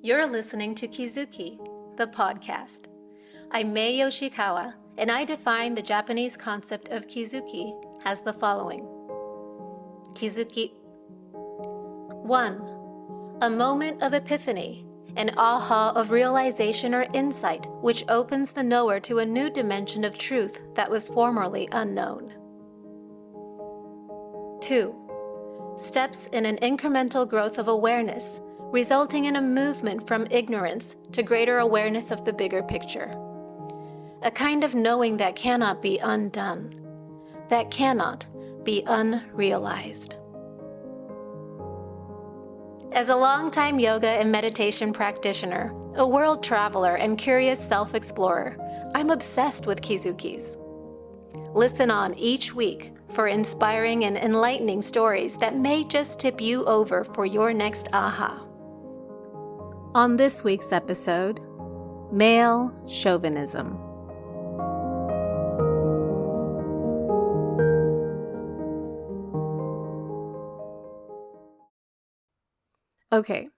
You're listening to Kizuki, the podcast. I'm Mae Yoshikawa, and I define the Japanese concept of Kizuki as the following. Kizuki 1. A moment of epiphany, an aha of realization or insight which opens the knower to a new dimension of truth that was formerly unknown. 2. Steps in an incremental growth of awareness, resulting in a movement from ignorance to greater awareness of the bigger picture. A kind of knowing that cannot be undone, that cannot be unrealized. As a longtime yoga and meditation practitioner, a world traveler, and curious self-explorer, I'm obsessed with Kizukis. Listen on each week for inspiring and enlightening stories that may just tip you over for your next aha. On this week's episode, Male Chauvinism. Okay,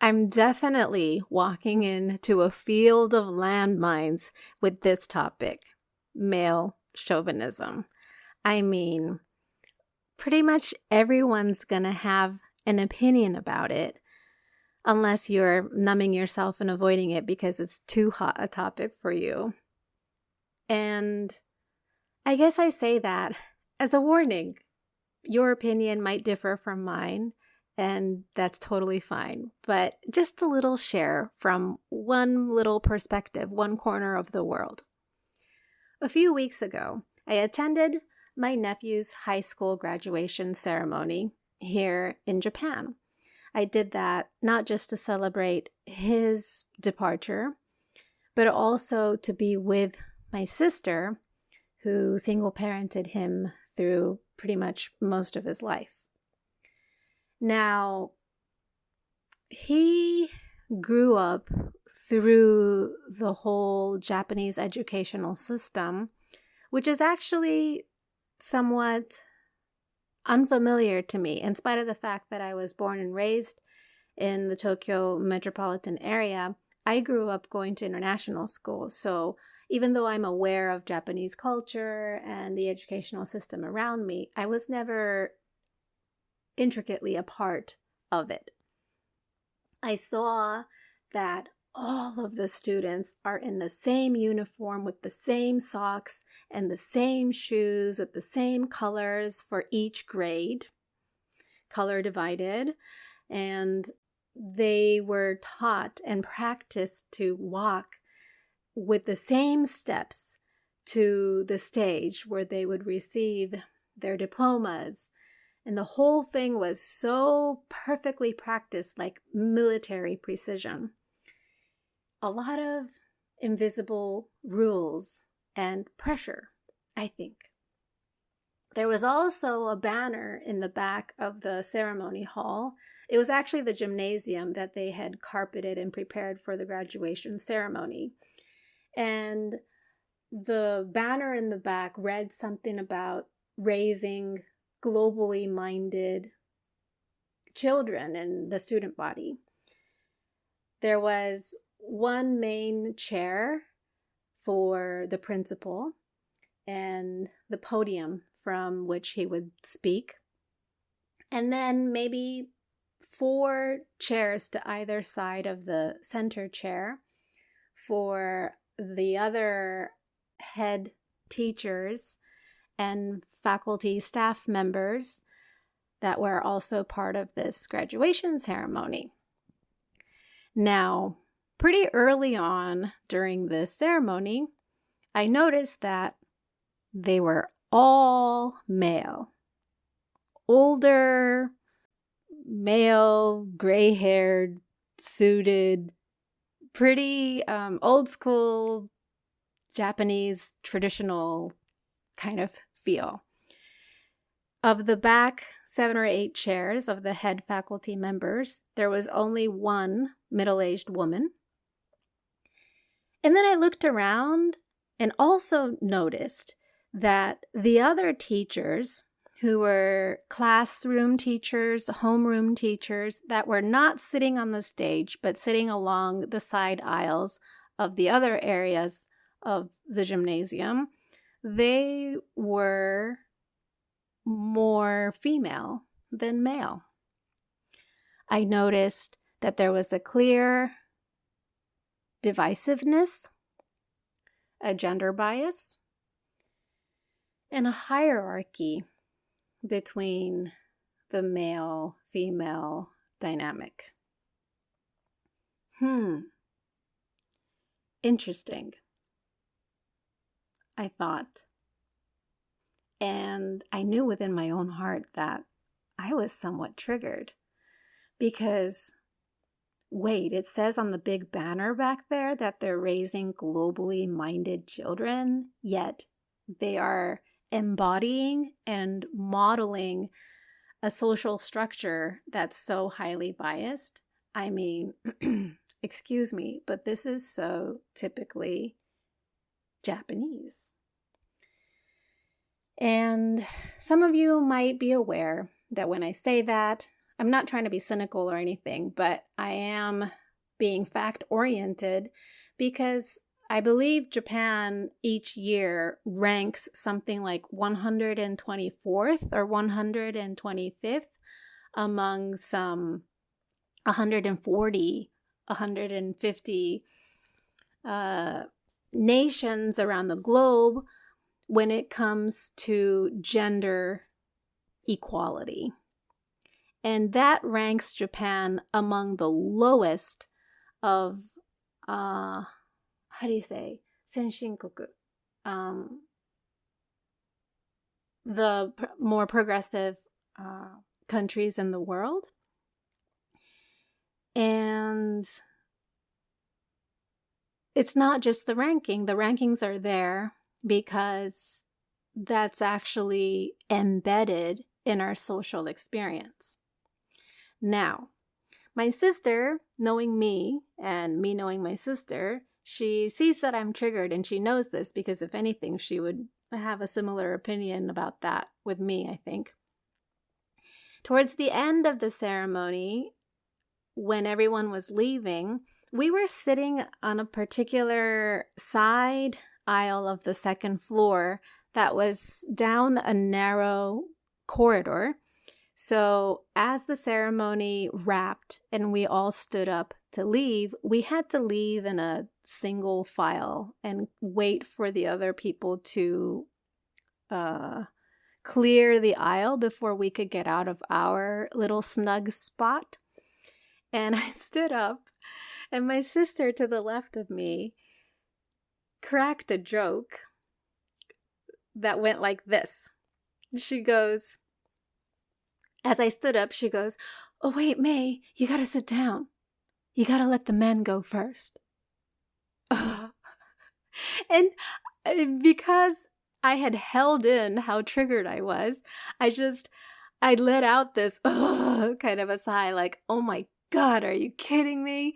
I'm definitely walking into a field of landmines with this topic, male chauvinism. I mean, pretty much everyone's gonna have an opinion about it, unless you're numbing yourself and avoiding it because it's too hot a topic for you. And I guess I say that as a warning. Your opinion might differ from mine, and that's totally fine. But just a little share from one little perspective, one corner of the world. A few weeks ago, I attended my nephew's high school graduation ceremony here in Japan. I did that not just to celebrate his departure, but also to be with my sister, who single-parented him through pretty much most of his life. Now, he grew up through the whole Japanese educational system, which is actually somewhat unfamiliar to me, in spite of the fact that I was born and raised in the Tokyo metropolitan area. I grew up going to international school, so even though I'm aware of Japanese culture and the educational system around me, I was never intricately a part of it. I saw that all of the students are in the same uniform with the same socks and the same shoes with the same colors for each grade, color divided, and they were taught and practiced to walk with the same steps to the stage where they would receive their diplomas. And the whole thing was so perfectly practiced, like military precision. A lot of invisible rules and pressure, I think. There was also a banner in the back of the ceremony hall. It was actually the gymnasium that they had carpeted and prepared for the graduation ceremony. And the banner in the back read something about raising globally minded children in the student body. There was one main chair for the principal and the podium from which he would speak, and then maybe 4 chairs to either side of the center chair for the other head teachers and faculty staff members that were also part of this graduation ceremony. Now, pretty early on during this ceremony, I noticed that they were all male. Older, male, gray-haired, suited, pretty old school Japanese traditional kind of feel. Of the back 7 or 8 chairs of the head faculty members, there was only one middle-aged woman. And then I looked around and also noticed that the other teachers who were classroom teachers, homeroom teachers that were not sitting on the stage, but sitting along the side aisles of the other areas of the gymnasium, they were more female than male. I noticed that there was a clear divisiveness, a gender bias, and a hierarchy between the male-female dynamic. Interesting, I thought. And I knew within my own heart that I was somewhat triggered because, wait, it says on the big banner back there that they're raising globally minded children, yet they are embodying and modeling a social structure that's so highly biased. I mean, excuse me, but this is so typically Japanese. And some of you might be aware that when I say that, I'm not trying to be cynical or anything, but I am being fact-oriented because I believe Japan each year ranks something like 124th or 125th among some 140, 150 nations around the globe when it comes to gender equality. And that ranks Japan among the lowest of, how do you say, senshinkoku, the more progressive countries in the world. And it's not just the ranking. The rankings are there because that's actually embedded in our social experience. Now, my sister, knowing me and me knowing my sister, she sees that I'm triggered, and she knows this because if anything, she would have a similar opinion about that with me, I think. Towards the end of the ceremony, when everyone was leaving, we were sitting on a particular side aisle of the second floor that was down a narrow corridor. So as the ceremony wrapped and we all stood up to leave, we had to leave in a single file and wait for the other people to clear the aisle before we could get out of our little snug spot. And I stood up, and my sister to the left of me cracked a joke that went like this. She goes, as I stood up, she goes, "Oh, wait, Mae, you gotta sit down. You gotta let the men go first." And because I had held in how triggered I was, I let out this kind of a sigh, like, "Oh my God, are you kidding me?"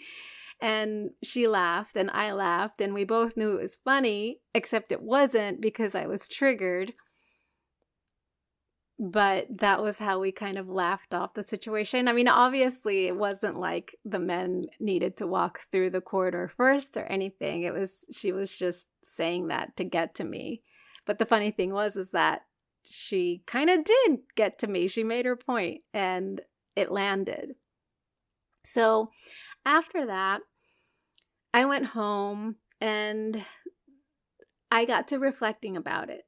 And she laughed and I laughed, and we both knew it was funny, except it wasn't because I was triggered. But that was how we kind of laughed off the situation. I mean, obviously, it wasn't like the men needed to walk through the corridor first or anything. She was just saying that to get to me. But the funny thing is that she kind of did get to me. She made her point, and it landed. So after that, I went home and I got to reflecting about it.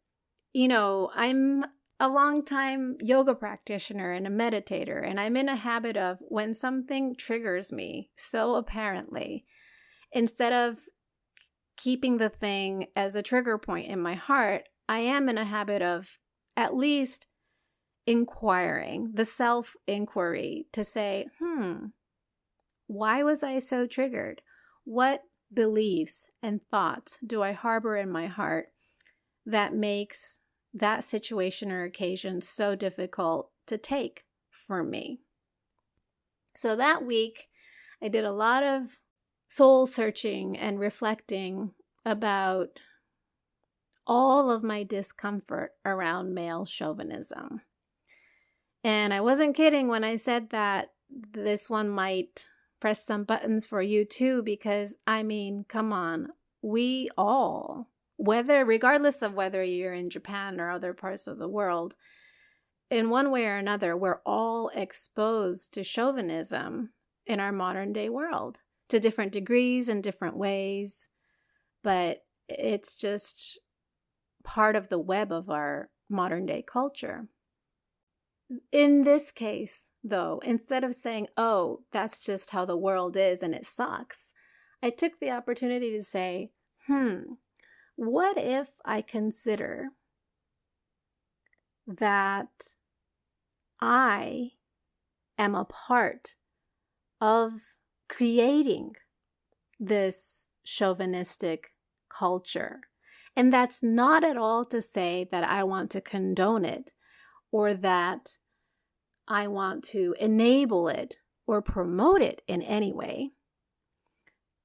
You know, I'm a long-time yoga practitioner and a meditator, and I'm in a habit of when something triggers me so apparently, instead of keeping the thing as a trigger point in my heart, I am in a habit of at least inquiring, the self-inquiry to say, why was I so triggered? What beliefs and thoughts do I harbor in my heart that makes that situation or occasion so difficult to take for me? So that week, I did a lot of soul searching and reflecting about all of my discomfort around male chauvinism. And I wasn't kidding when I said that this one might press some buttons for you too, because I mean, come on, we all, regardless of whether you're in Japan or other parts of the world, in one way or another, we're all exposed to chauvinism in our modern day world to different degrees and different ways. But it's just part of the web of our modern day culture. In this case, though, instead of saying, oh, that's just how the world is and it sucks, I took the opportunity to say, what if I consider that I am a part of creating this chauvinistic culture? And that's not at all to say that I want to condone it or that I want to enable it or promote it in any way.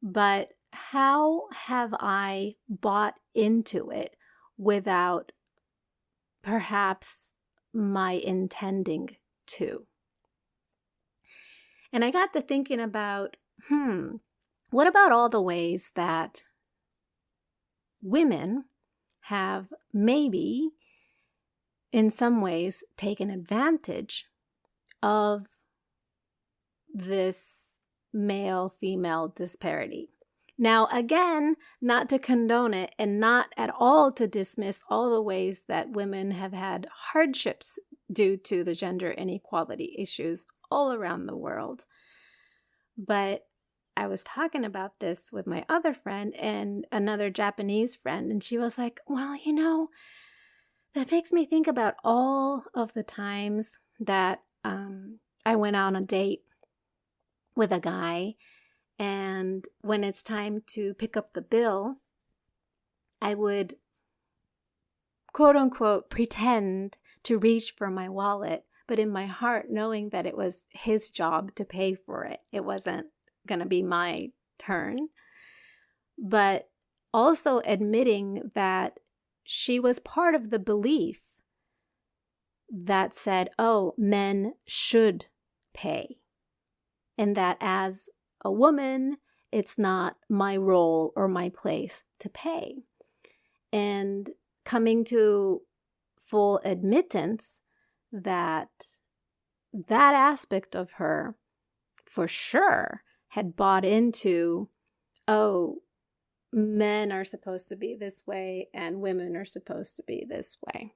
But how have I bought into it without perhaps my intending to? And I got to thinking about, what about all the ways that women have maybe in some ways taken advantage of this male-female disparity? Now, again, not to condone it and not at all to dismiss all the ways that women have had hardships due to the gender inequality issues all around the world. But I was talking about this with my other friend and another Japanese friend, and she was like, well, that makes me think about all of the times that I went on a date with a guy, and when it's time to pick up the bill, I would, quote unquote, pretend to reach for my wallet, but in my heart knowing that it was his job to pay for it. It wasn't going to be my turn. But also admitting that she was part of the belief that said, oh, men should pay. And that as a woman, it's not my role or my place to pay. And coming to full admittance that that aspect of her, for sure, had bought into, oh, men are supposed to be this way and women are supposed to be this way.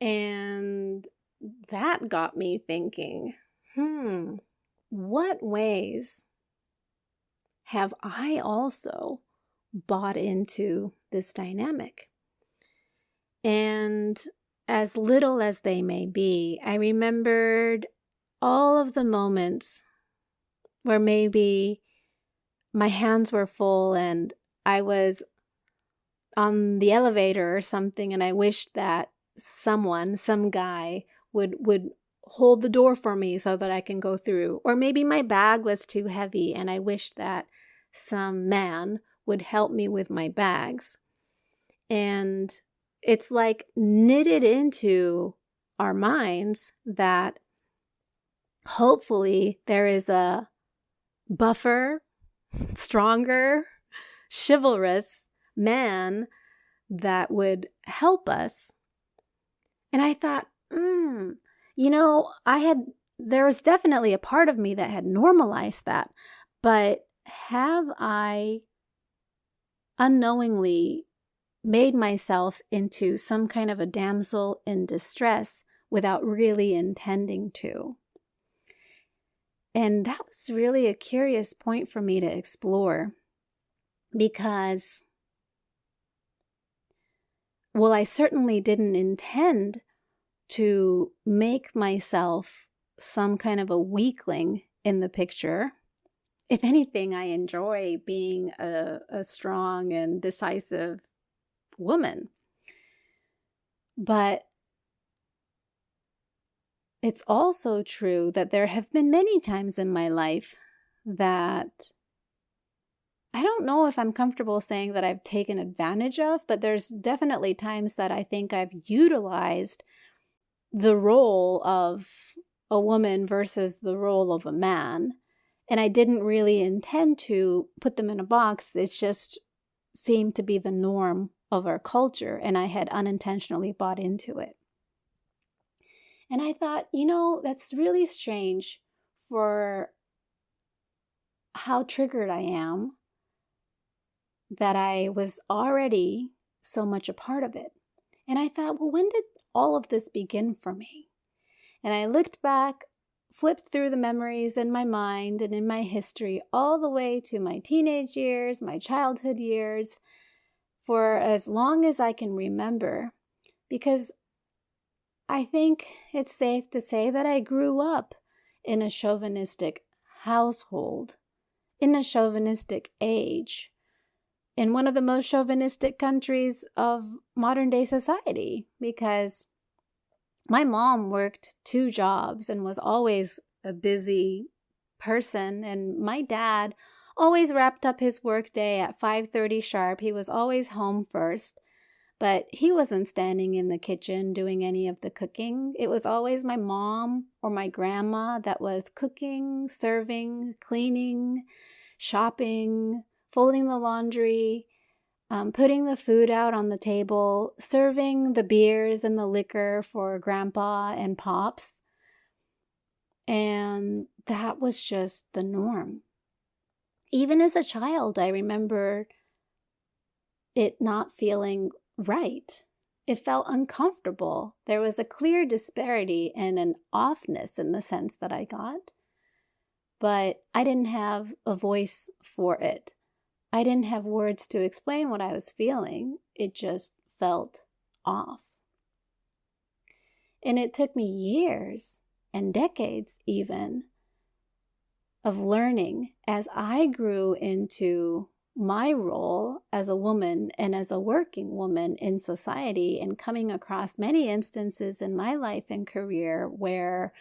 And that got me thinking, what ways have I also bought into this dynamic? And as little as they may be, I remembered all of the moments where maybe my hands were full and I was on the elevator or something, and I wished that some guy would hold the door for me so that I can go through. Or maybe my bag was too heavy and I wished that some man would help me with my bags. And it's like knitted into our minds that hopefully there is a buffer, stronger, chivalrous man that would help us. And I thought, there was definitely a part of me that had normalized that, but have I unknowingly made myself into some kind of a damsel in distress without really intending to? And that was really a curious point for me to explore, because, well, I certainly didn't intend to make myself some kind of a weakling in the picture. If anything, I enjoy being a strong and decisive woman. But it's also true that there have been many times in my life that I don't know if I'm comfortable saying that I've taken advantage of, but there's definitely times that I think I've utilized the role of a woman versus the role of a man. And I didn't really intend to put them in a box. It just seemed to be the norm of our culture, and I had unintentionally bought into it. And I thought, that's really strange for how triggered I am that I was already so much a part of it. And I thought, well, when did all of this begin for me? And I looked back, flipped through the memories in my mind and in my history all the way to my teenage years, my childhood years, for as long as I can remember, because I think it's safe to say that I grew up in a chauvinistic household, in a chauvinistic age, in one of the most chauvinistic countries of modern day society, because my mom worked 2 jobs and was always a busy person, and my dad always wrapped up his workday at 5:30 sharp. He was always home first, but he wasn't standing in the kitchen doing any of the cooking. It was always my mom or my grandma that was cooking, serving, cleaning, shopping, folding the laundry, putting the food out on the table, serving the beers and the liquor for Grandpa and Pops. And that was just the norm. Even as a child, I remember it not feeling right. It felt uncomfortable. There was a clear disparity and an offness in the sense that I got, but I didn't have a voice for it. I didn't have words to explain what I was feeling. It just felt off. And it took me years and decades even of learning as I grew into my role as a woman and as a working woman in society, and coming across many instances in my life and career where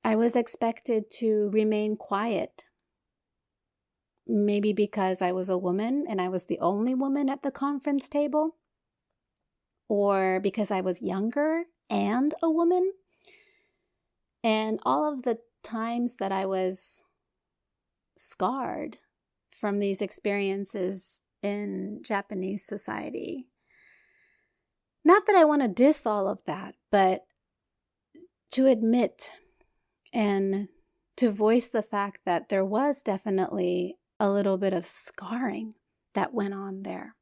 I was expected to remain quiet. Maybe because I was a woman and I was the only woman at the conference table, or because I was younger and a woman. And all of the times that I was scarred from these experiences in Japanese society. Not that I want to diss all of that, but to admit and to voice the fact that there was definitely a little bit of scarring that went on there.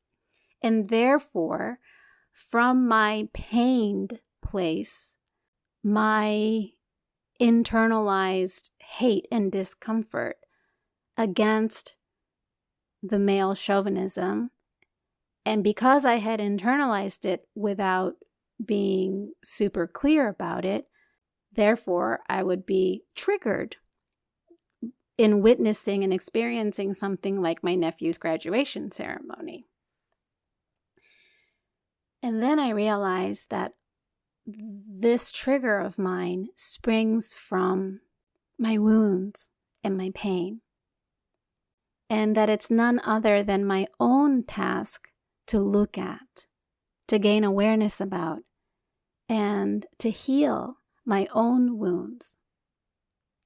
And therefore, from my pained place, my internalized hate and discomfort against the male chauvinism, and because I had internalized it without being super clear about it, therefore I would be triggered in witnessing and experiencing something like my nephew's graduation ceremony. And then I realized that this trigger of mine springs from my wounds and my pain, and that it's none other than my own task to look at, to gain awareness about, and to heal my own wounds.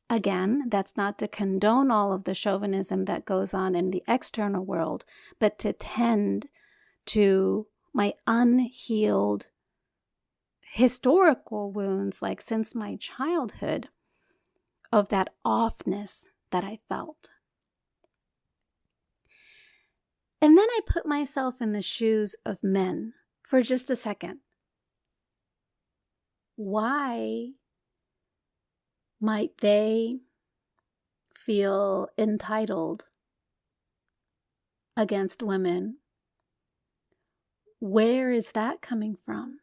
Again, that's not to condone all of the chauvinism that goes on in the external world, but to tend to my unhealed historical wounds, like since my childhood, of that offness that I felt. And then I put myself in the shoes of men for just a second. Why might they feel entitled against women? Where is that coming from?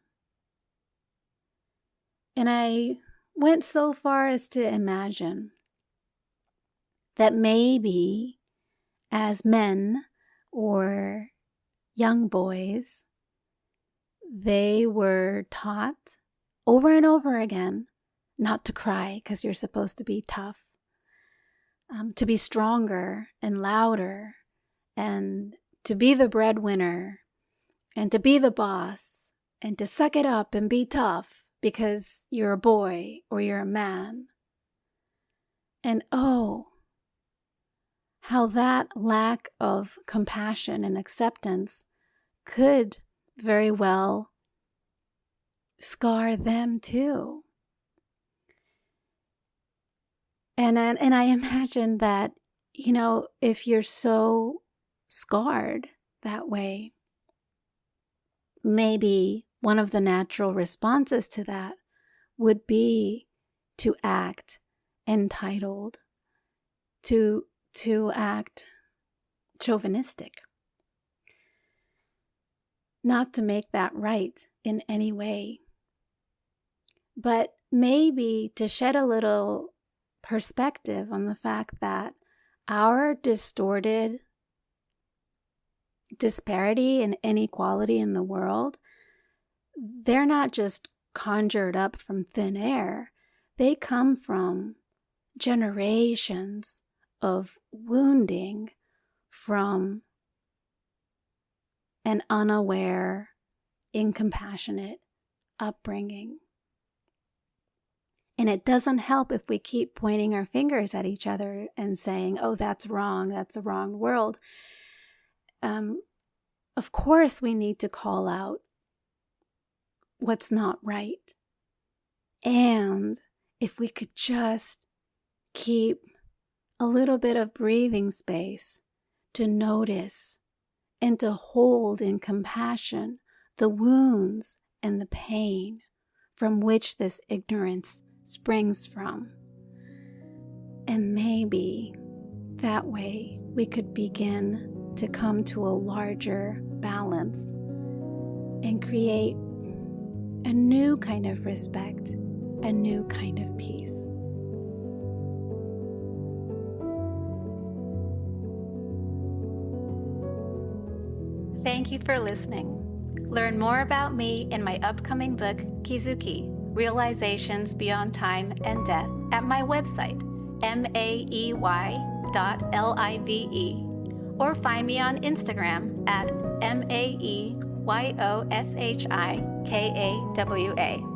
And I went so far as to imagine that maybe as men or young boys, they were taught over and over again not to cry because you're supposed to be tough, to be stronger and louder, and to be the breadwinner, and to be the boss, and to suck it up and be tough because you're a boy or you're a man. And oh, how that lack of compassion and acceptance could very well scar them too. And I imagine that, if you're so scarred that way, maybe one of the natural responses to that would be to act entitled, to act chauvinistic. Not to make that right in any way, but maybe to shed a little perspective on the fact that our distorted disparity and inequality in the world, they're not just conjured up from thin air. They come from generations of wounding from an unaware, incompassionate upbringing. And it doesn't help if we keep pointing our fingers at each other and saying, oh, that's wrong, that's a wrong world. Of course, we need to call out what's not right. And if we could just keep a little bit of breathing space to notice and to hold in compassion the wounds and the pain from which this ignorance springs from. And maybe that way we could begin to come to a larger balance and create a new kind of respect, a new kind of peace. Thank you for listening. Learn more about me in my upcoming book, Kizuki, Realizations Beyond Time and Death, at my website, maey.live, or find me on Instagram at maeyoshiKawa.